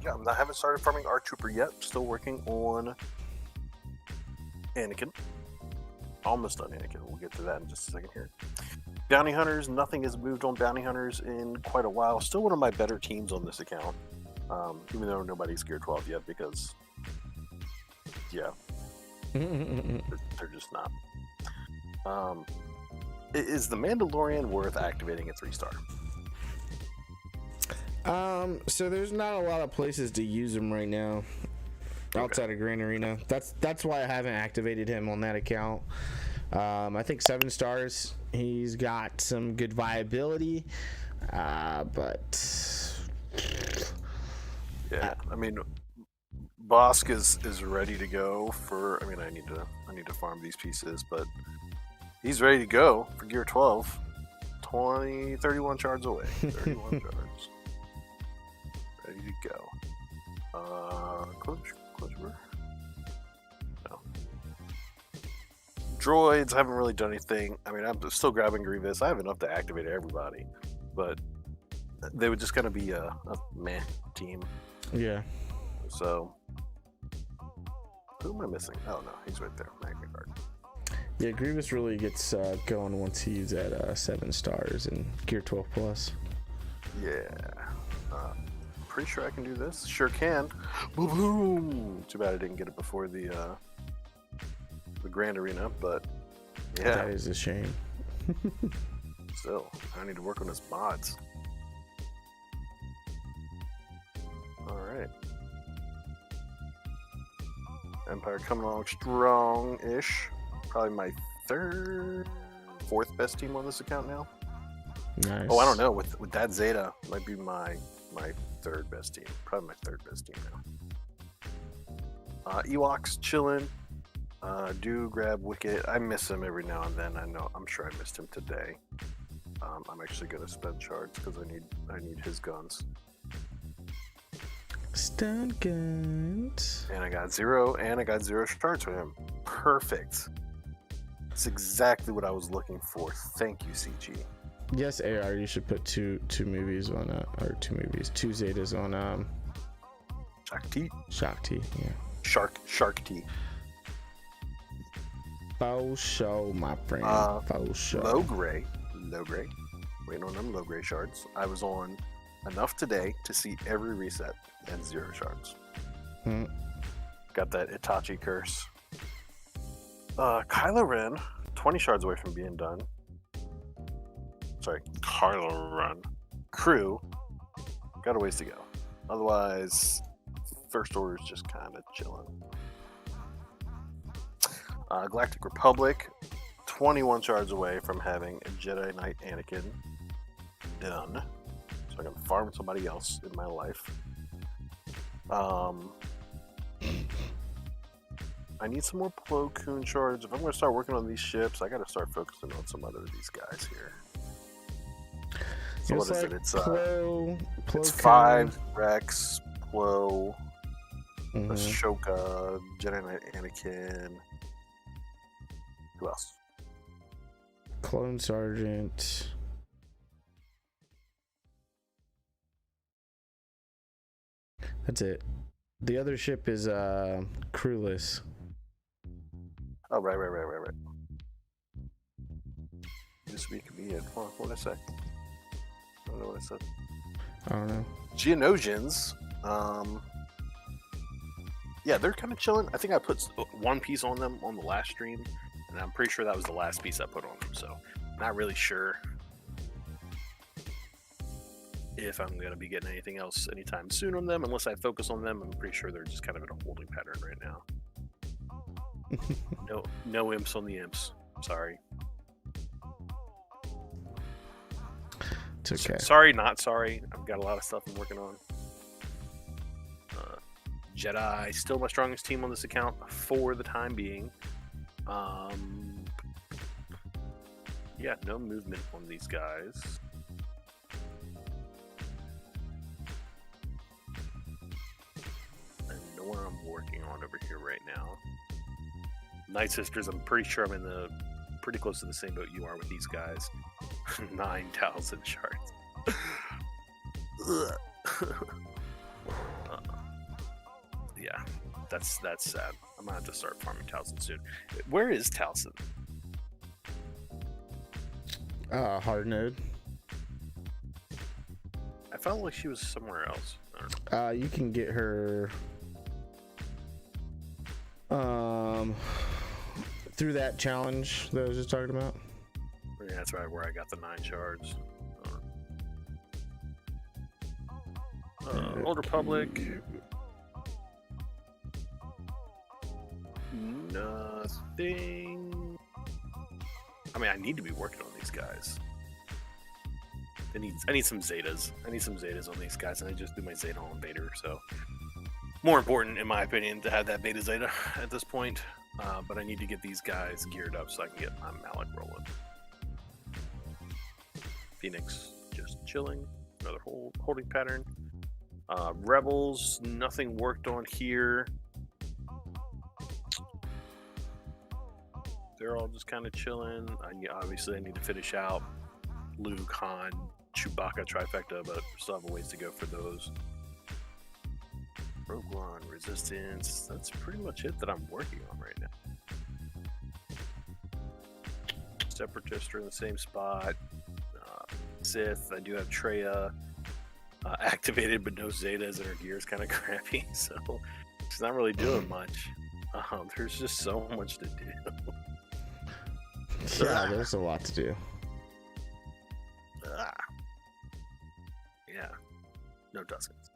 Yeah, I haven't started farming R Trooper yet. Still working on Anakin. Almost done Anakin. We'll get to that in just a second here. Bounty Hunters. Nothing has moved on Bounty Hunters in quite a while. Still one of my better teams on this account. Even though nobody's Gear 12 yet, because yeah, they're just not. Is the Mandalorian worth activating a 3-star? So there's not a lot of places to use him right now outside of Grand Arena. That's why I haven't activated him on that account. I think 7 stars. He's got some good viability, but yeah, I mean, Bosk is ready to go for. I mean, I need to farm these pieces, but he's ready to go for Gear 12. 31 shards away. 31 shards. Ready to go. Closure. No. Droids haven't really done anything. I mean, I'm still grabbing Grievous. I have enough to activate everybody, but they would just kind of be a meh team. yeah. So, who am I missing? Oh no, he's right there. Magna Guard. Yeah, Grievous really gets going once he's at 7 stars and Gear 12 plus. Yeah. Pretty sure I can do this. Sure can. Boom, boom. Too bad I didn't get it before the Grand Arena, but yeah. That is a shame. Still, I need to work on his mods. Alright. Empire coming along strong-ish. Probably my 4th best team on this account now. Nice. Oh, I don't know. With that Zeta, might be my third best team. Probably my third best team now. Ewoks chilling. Do grab Wicket. I miss him every now and then. I'm sure I missed him today. I'm actually gonna spend shards because I need his guns. Stun guns. And I got zero shards for him. Perfect. That's exactly what I was looking for. Thank you, CG. Yes, AR. You should put two movies on two Zetas on Shakti. Yeah. Shark T. Faux show, my friend. Faux show. Low gray. Waiting on them low gray shards. I was on enough today to see every reset and 0 shards. Got that Itachi curse. Kylo Ren, 20 shards away from being done. Sorry, Kylo Ren. Crew, got a ways to go. Otherwise, First Order is just kind of chilling. Galactic Republic, 21 shards away from having Jedi Knight Anakin done. So I can farm somebody else in my life. I need some more Plo Koon shards. If I'm going to start working on these ships, I got to start focusing on some other of these guys here. So what is it? It's it's 5 Rex, Plo, Ashoka, Jedi Knight Anakin. Who else? Clone Sergeant. That's it. The other ship is crewless. Oh, right. This week be it. What did I say? I don't know what I said. I don't know. Geonosians. Yeah, they're kind of chilling. I think I put one piece on them on the last stream, and I'm pretty sure that was the last piece I put on them. So, not really sure if I'm going to be getting anything else anytime soon on them, unless I focus on them. I'm pretty sure they're just kind of in a holding pattern right now. No imps on the imps. Sorry. It's okay. Sorry, not sorry. I've got a lot of stuff I'm working on. Jedi, still my strongest team on this account for the time being. Yeah, no movement on these guys. I know what I'm working on over here right now. Night Sisters, I'm pretty sure I'm pretty close to the same boat you are with these guys. 9,000 shards. Yeah, that's sad. I'm gonna have to start farming Towson soon. Where is Towson? Hard node. I felt like she was somewhere else. I don't know. You can get her through that challenge that I was just talking about. Yeah, that's right, where I got the 9 shards. Old Republic. Nothing. I mean, I need to be working on these guys. I need some Zetas. I need some Zetas on these guys, and I just do my Zeta on Vader. So, more important, in my opinion, to have that Beta Zeta at this point. But I need to get these guys geared up so I can get my Malik rolling. Phoenix just chilling. Another holding pattern. Rebels, nothing worked on here. They're all just kind of chilling. Obviously, I need to finish out Luke, Han, Chewbacca trifecta, but still have a ways to go for those. Rogue One, Resistance. That's pretty much it that I'm working on right now. Separatists are in the same spot. Sith, I do have Traya activated, but no Zetas, and her gear is kind of crappy, so she's not really doing much. There's just so much to do. Yeah, there's a lot to do. Yeah. No Tuskens.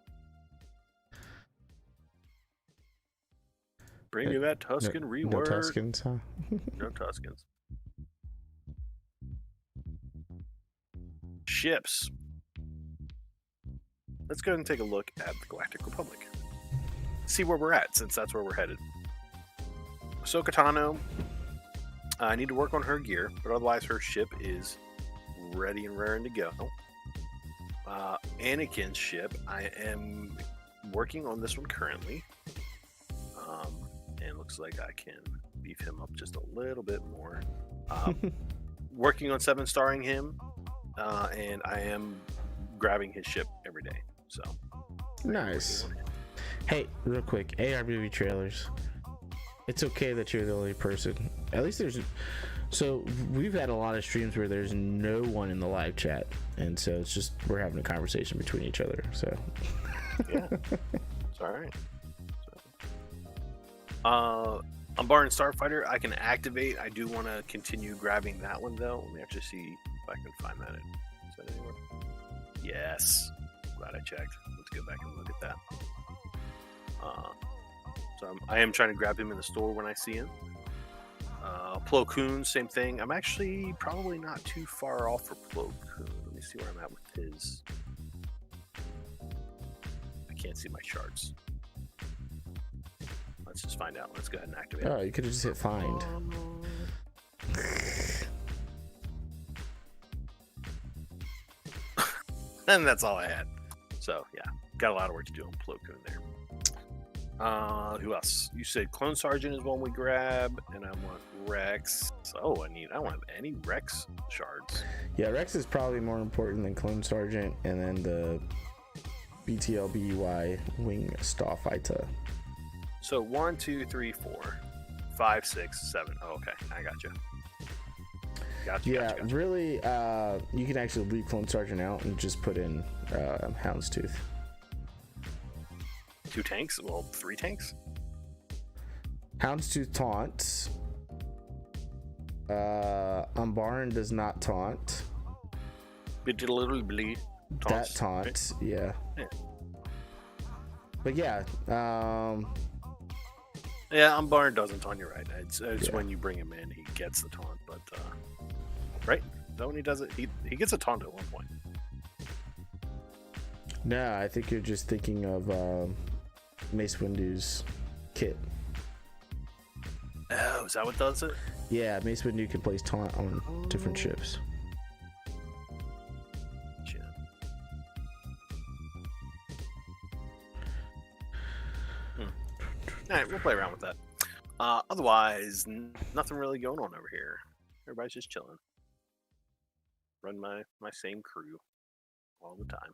Bring me that Tusken rework. No Tuskens, huh? No Tuskens. ships, let's go ahead and take a look at the Galactic Republic. See where we're at, since that's where we're headed. Ahsoka Tano, I need to work on her gear, but otherwise her ship is ready and raring to go. Anakin's ship, I am working on this one currently. And looks like I can beef him up just a little bit more. Working on 7-starring him, and I am grabbing his ship every day. So nice. Hey, real quick, ARBV trailers. It's okay that you're the only person. At least there's. So we've had a lot of streams where there's no one in the live chat, and so it's just we're having a conversation between each other. So yeah, it's all right. I'm Barn Starfighter. I can activate. I do want to continue grabbing that one though. Let me actually see if I can find that. Is that anywhere? Yes. Glad I checked. Let's go back and look at that. So I am trying to grab him in the store when I see him. Plo Koon, same thing. I'm actually probably not too far off for Plo Koon. Let me see where I'm at with his. I can't see my charts. Let's just find out. Let's go ahead and activate. Oh, you could have just hit find. And that's all I had. So yeah, got a lot of work to do on Plo Koon there. Who else? You said Clone Sergeant is one we grab, and I want Rex. Oh, I don't have any Rex shards. Yeah, Rex is probably more important than Clone Sergeant, and then the BTLBY Wing Starfighter. So 1, 2, 3, 4, 5, 6, 7. Oh, okay, I got you. Gotcha. Really, you can actually leave Clone Sergeant out and just put in Houndstooth. 2 tanks? Well, 3 tanks? Houndstooth taunts. Umbaran does not taunt. That taunts, yeah. But yeah, yeah, Umbaran doesn't taunt. You're right. It's when you bring him in, he gets the taunt. But right? Is that when he does it? He gets a taunt at one point. No, I think you're just thinking of Mace Windu's kit. Oh, is that what does it? Yeah, Mace Windu can place taunt on different ships. Shit. Alright, we'll play around with that. Otherwise, nothing really going on over here. Everybody's just chilling. Run my same crew all the time.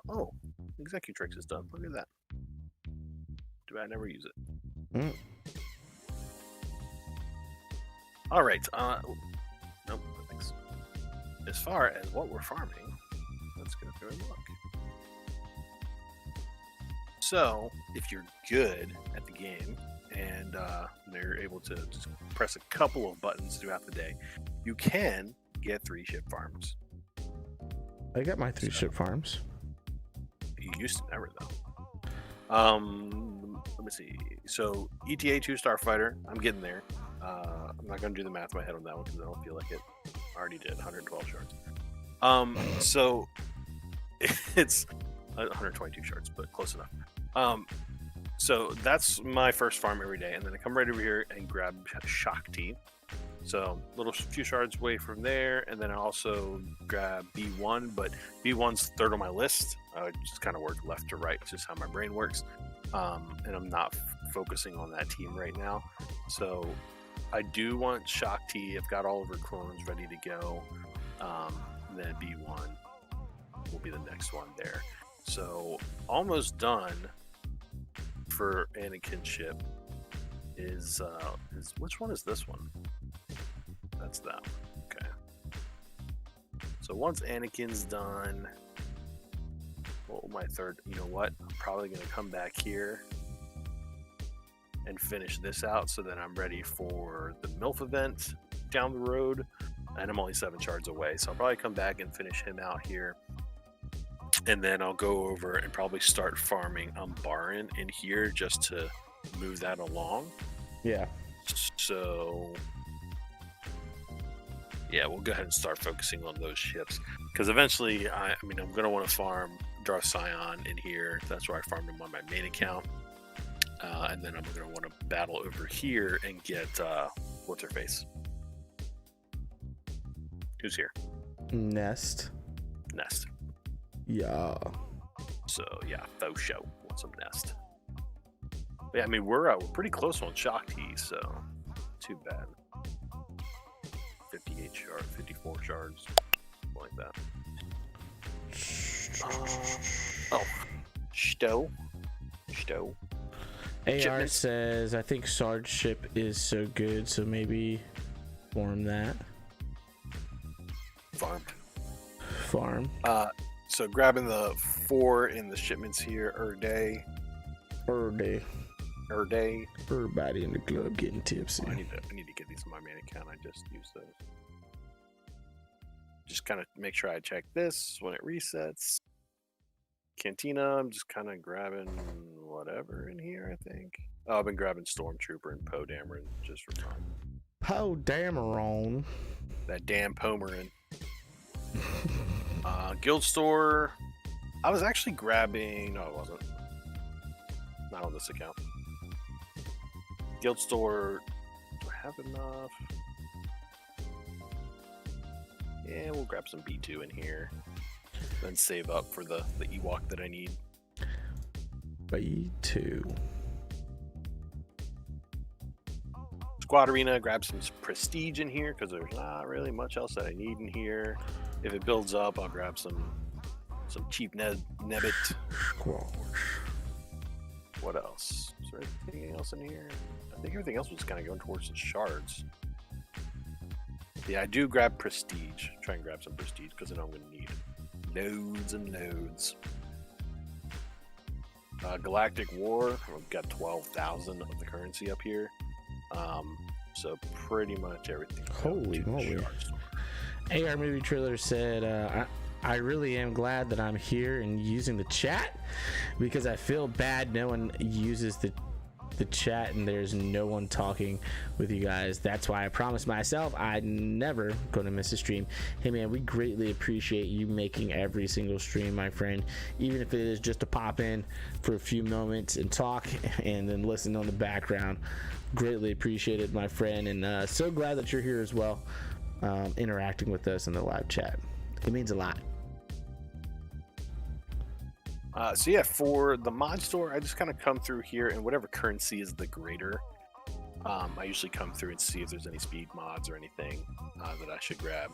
Oh, Executrix is done. Look at that. Do I never use it? All right. Nope. Thanks. As far as what we're farming, let's go through and look. So, if you're good at the game and they're able to just press a couple of buttons throughout the day, you can get 3 ship farms. I got my 3 ship farms. You used to never though. Let me see. So ETA 2 Starfighter, I'm getting there. I'm not gonna do the math in my head on that one because I don't feel like it. I already did 112 shards. So it's 122 shards, but close enough. So that's my first farm every day, and then I come right over here and grab Shakti. So few shards away from there, and then I also grab B1, but B1's third on my list. I just kind of work left to right, it's just how my brain works. And I'm not focusing on that team right now. So I do want Shakti. I've got all of her clones ready to go. And then B1 will be the next one there. So almost done for Anakin's ship is which one is this one? That's that one. Okay. So once Anakin's done, my third, you know what? I'm probably going to come back here and finish this out so that I'm ready for the MILF event down the road. And I'm only 7 shards away, so I'll probably come back and finish him out here. And then I'll go over and probably start farming Umbaran in here just to move that along. Yeah. So Yeah, we'll go ahead and start focusing on those ships because eventually, I mean, I'm gonna want to farm Darth Sion in here. That's where I farmed him on my main account, and then I'm gonna want to battle over here and get what's her face? Who's here? Nest. Yeah. So yeah, faux show. Want some Nest? But yeah, I mean we're pretty close on Shakti, so too bad. 58 shards, 54 shards, something like that. Stow. AR Shipments. says, I think Sarge ship is so good, so maybe form that. Farm. So grabbing the 4 in the shipments here, day. Everybody Day. in the club getting tipsy. I need to get these on my main account. I just use those. Just kind of make sure I check this when it resets. Cantina, I'm just kind of grabbing whatever in here, I think. Oh, I've been grabbing Stormtrooper and Poe Dameron just for fun. Poe Dameron. That damn Pomeran. Guild store. I was actually grabbing. No, it wasn't. Not on this account. Guild store. Do I have enough? Yeah, we'll grab some B2 in here. Then save up for the Ewok that I need. B2. Squad Arena, grab some prestige in here because there's not really much else that I need in here. If it builds up, I'll grab some cheap Nebbit. What else? Is there anything else in here? I think everything else was kind of going towards the shards. Yeah, I do grab prestige. Try and grab some prestige because I know I'm going to need loads and loads. Galactic War. We've got 12,000 of the currency up here. So pretty much everything. Holy moly. AR Movie Trailer said, I really am glad that I'm here and using the chat because I feel bad no one uses the chat and there's no one talking with you guys. That's why I promised myself I'd never going to miss a stream. Hey man, we greatly appreciate you making every single stream, my friend, even if it is just to pop in for a few moments and talk and then listen on the background. Greatly appreciate it, my friend, and so glad that you're here as well, interacting with us in the live chat. It means a lot. So yeah, for the mod store, I just kind of come through here, and whatever currency is the greater, I usually come through and see if there's any speed mods or anything that I should grab.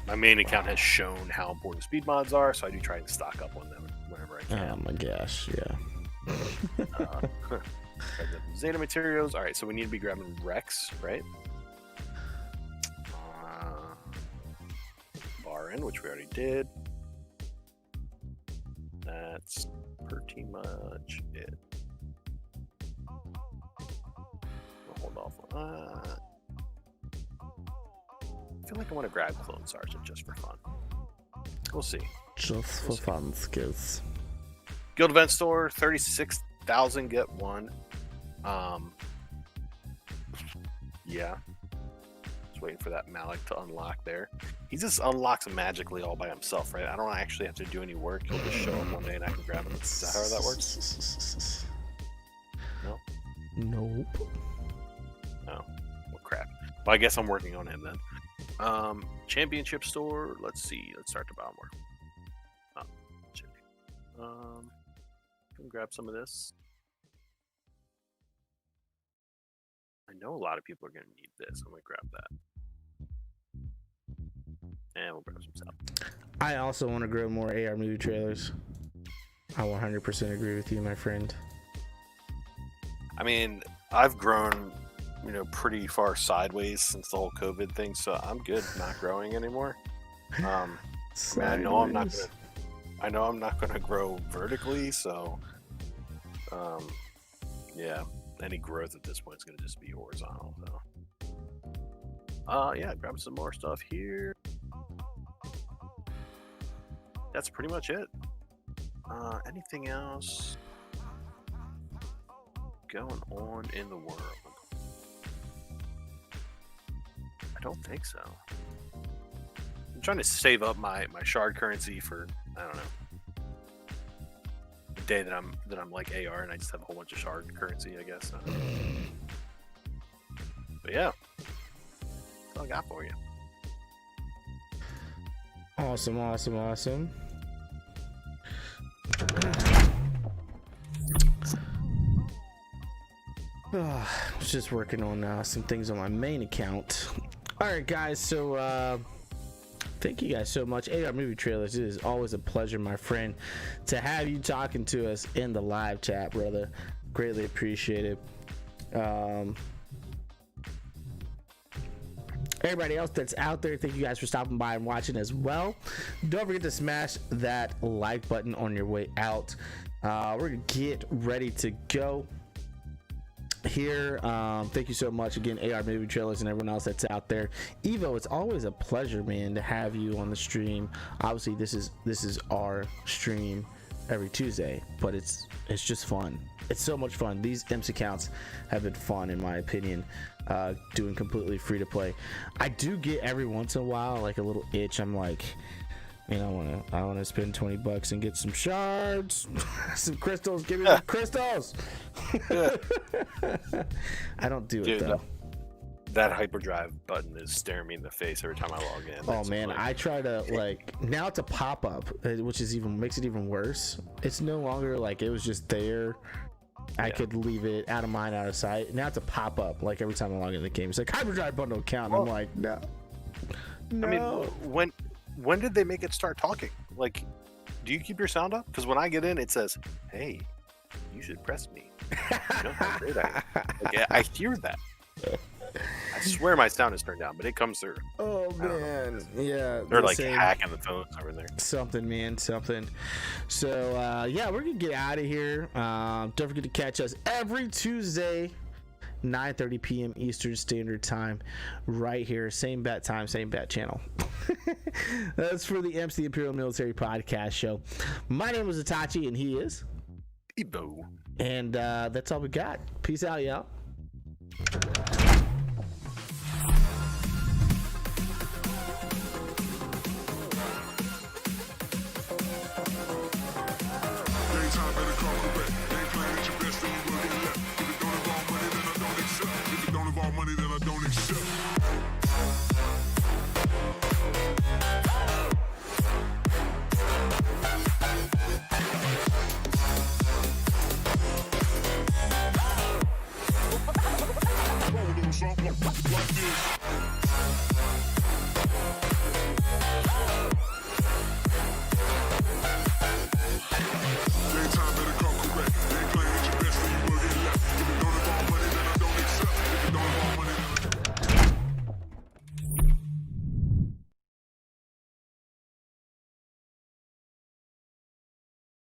My main account has shown how important speed mods are, so I do try and stock up on them whenever I can. Oh my gosh, yeah. Zeta materials. All right, so we need to be grabbing Rex, right? Barin, which we already did. That's pretty much it. We'll hold off on that. I feel like I want to grab Clone Sergeant just for fun. We'll see. Just for fun, skills. Guild event store, 36,000 get one. Yeah. Just waiting for that Malik to unlock there. He just unlocks magically all by himself, right? I don't actually have to do any work. He'll just show up one day and I can grab him. Is that how that works? No? Nope. Oh, well, crap. Well, I guess I'm working on him then. Championship store. Let's see. Let's start to Balmore. Oh, can grab some of this. I know a lot of people are going to need this. I'm going to grab that. And we'll grab some stuff. I also want to grow more AR movie trailers. I 100% agree with you, my friend. I mean, I've grown, pretty far sideways since the whole COVID thing, so I'm good not growing anymore. I know I'm not gonna grow vertically, so yeah, any growth at this point is gonna just be horizontal. So yeah, grab some more stuff here. That's pretty much it. Anything else going on in the world? I don't think so. I'm trying to save up my shard currency for, I don't know, the day that I'm like AR and I just have a whole bunch of shard currency, I guess. But yeah, that's all I got for you. Awesome. I was just working on some things on my main account. All right, guys. So thank you guys so much. AR Movie Trailers. It is always a pleasure, my friend, to have you talking to us in the live chat, brother. Greatly appreciate it. Everybody else that's out there, thank you guys for stopping by and watching as well. Don't forget to smash that like button on your way out. We're gonna get ready to go here. Thank you so much again, AR Movie Trailers and everyone else that's out there. Evo, it's always a pleasure, man, to have you on the stream. Obviously this is our stream every Tuesday, but it's just fun. It's so much fun. These IMPS accounts have been fun, in my opinion, doing completely free to play. I do get every once in a while like a little itch. I'm like, man, I want to spend $20 and get some shards, some crystals. Give me the crystals. I don't do it though. That hyperdrive button is staring me in the face every time I log in. Oh man, I try to now it's a pop-up, which is makes it even worse. It's no longer like it was just there. I could leave it out of mind, out of sight. Now it's a pop-up like every time I log in the game. It's like hyperdrive button don't count. I'm like, no. I mean, when did they make it start talking? Like, do you keep your sound up? Because when I get in, it says, "Hey, you should press me." You know how great I am. Like, I hear that. I swear my sound is turned down, but it comes through. Oh man, yeah. They're like hacking the phones over there. Something, man, something. So yeah, we're gonna get out of here. Don't forget to catch us every Tuesday, 9:30 p.m. Eastern Standard Time, right here. Same bat time, same bat channel. That's for the IMPS, the Imperial Military Podcast Show. My name is Itachi, and he is Evo. And that's all we got. Peace out, y'all.